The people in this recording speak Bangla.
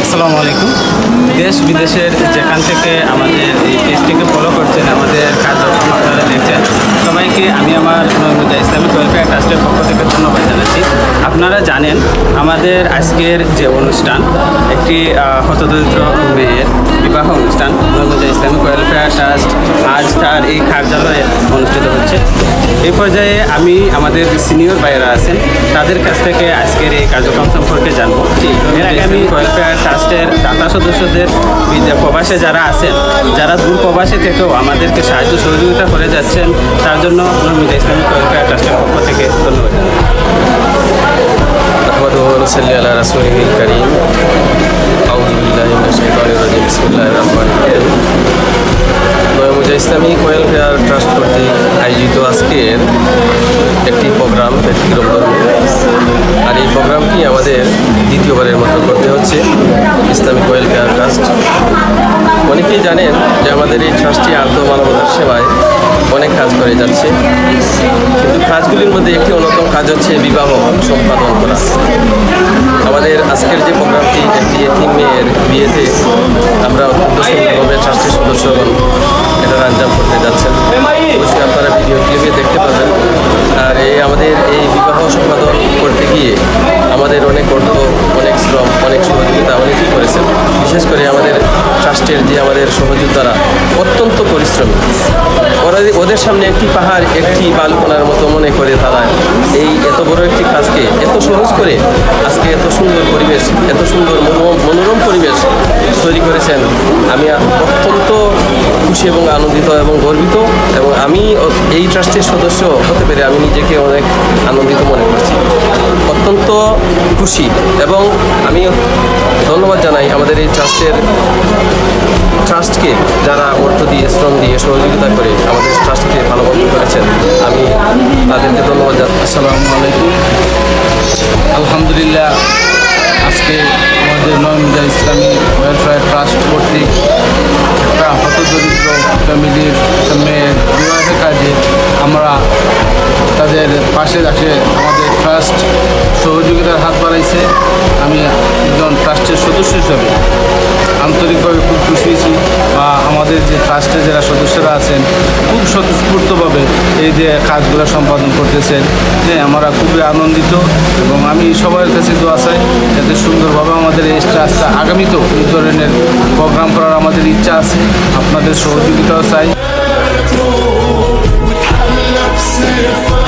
আসসালামু আলাইকুম। দেশ বিদেশের যেখান থেকে আমাদের এই পেজটিকে ফলো করছেন, আমাদের কার্যক্রম আপনারা দেখছেন, সবাইকে আমি আমার নৈমুজা ইসলামিক ওয়েলফেয়ার ট্রাস্টের পক্ষ থেকে ধন্যবাদ জানাচ্ছি। আপনারা জানেন আমাদের আজকের যে অনুষ্ঠান, একটি হতদরিদ্র মেয়ের বিবাহ অনুষ্ঠান, নৈমুজা ইসলামিক ওয়েলফেয়ার ট্রাস্ট আজ তার এই কার্যালয়ে অনুষ্ঠিত হচ্ছে। এই পর্যায়ে আমি আমাদের সিনিয়র ভাইয়েরা আছেন, তাদের কাছ থেকে আজকের এই কার্যক্রম সম্পর্কে জানবো। এর আগে আমি ওয়েলফেয়ার ট্রাস্টের দাতা সদস্যদের প্রবাসে যারা আছেন, যারা দূর প্রবাসে থেকেও আমাদেরকে সাহায্য সহযোগিতা করে যাচ্ছেন, তার জন্য নৈমুজা ইসলামিক ওয়েলফেয়ার ট্রাস্টের পক্ষ থেকে ধন্যবাদ। নৈমুজা ইসলামিক ওয়েলফেয়ার ট্রাস্ট কর্তৃক আয়োজিত আজকের একটি প্রোগ্রাম ব্যতিক্রমধর্মী, আর এই প্রোগ্রামটি আমাদের দ্বিতীয়বারের মতো করতে হচ্ছে ইসলামিক ওয়েলফেয়ার ট্রাস্ট। অনেকেই জানেন যে আমাদের এই ট্রাস্টটি আর্থ-মানবতার সেবায় অনেক কাজ করে যাচ্ছে, কিন্তু কাজগুলির মধ্যে একটি অন্যতম কাজ হচ্ছে বিবাহ সম্পাদন করা। আমাদের আজকের যে প্রোগ্রামটি, একটি এতিম মেয়ের বিয়েতে আমরা অত্যন্ত সুন্দরভাবে ট্রাস্টের সদস্যগণ এটার আঞ্জাম করতে যাচ্ছেন। অবশ্যই আপনারা ভিডিও ক্লিপে দেখতে পাবেন। আর আমাদের এই বিবাহ সম্পাদন করতে গিয়ে আমাদের অনেক অর্থ, অনেক শ্রম, অনেক সহযোগিতা অনেকেই করেছেন। বিশেষ করে আমাদের ট্রাস্টের যে আমাদের সহযোদ্ধারা অত্যন্ত পরিশ্রমী, ওদের সামনে একটি পাহাড় একটি বালুকণার মতো মনে করে তারা এই এত বড় একটি কাজকে এত সহজ করে আজকে এত সুন্দর পরিবেশ, এত সুন্দর মনোরম পরিবেশ তৈরি করেছেন। আমি অত্যন্ত খুশি এবং আনন্দিত এবং গর্বিত, এবং আমি এই ট্রাস্টের সদস্য হতে পেরে আমি নিজেকে অনেক আনন্দিত মনে করছি, অত্যন্ত খুশি। এবং আমি ধন্যবাদ জানাই আমাদের এই ট্রাস্টকে, যারা অর্থ দিয়ে, শ্রম দিয়ে, সহযোগিতা করে আমাদের ট্রাস্টকে ভালোভাবে করেছেন। আমি তাদেরকে ধন্যবাদ জানাই। আসসালামু আলাইকুম। আলহামদুলিল্লাহ, আজকে আমাদের নৈমুজা ইসলামী ওয়েলফেয়ার ট্রাস্ট কর্তৃক একটা হতদরিদ্র ফ্যামিলির মেয়ের বিবাহের কাজে আমরা তাদের পাশে আসে আমাদের ট্রাস্ট সহযোগিতার হাত বাড়াইছে। আমি একজন ট্রাস্টের সদস্য হিসাবে আন্তরিকভাবে খুব খুশি হয়েছি, বা আমাদের যে ট্রাস্টের যারা সদস্যরা আছেন খুব স্বতঃস্ফূর্তভাবে এই যে কাজগুলো সম্পাদন করতেছেন, আমরা খুবই আনন্দিত। এবং আমি সবার কাছে দোয়া চাই যাতে সুন্দরভাবে আমাদের এই ট্রাস্টটা আগামীতেও এই ধরনের প্রোগ্রাম করার আমাদের ইচ্ছা আছে, আপনাদের সহযোগিতাও চাই।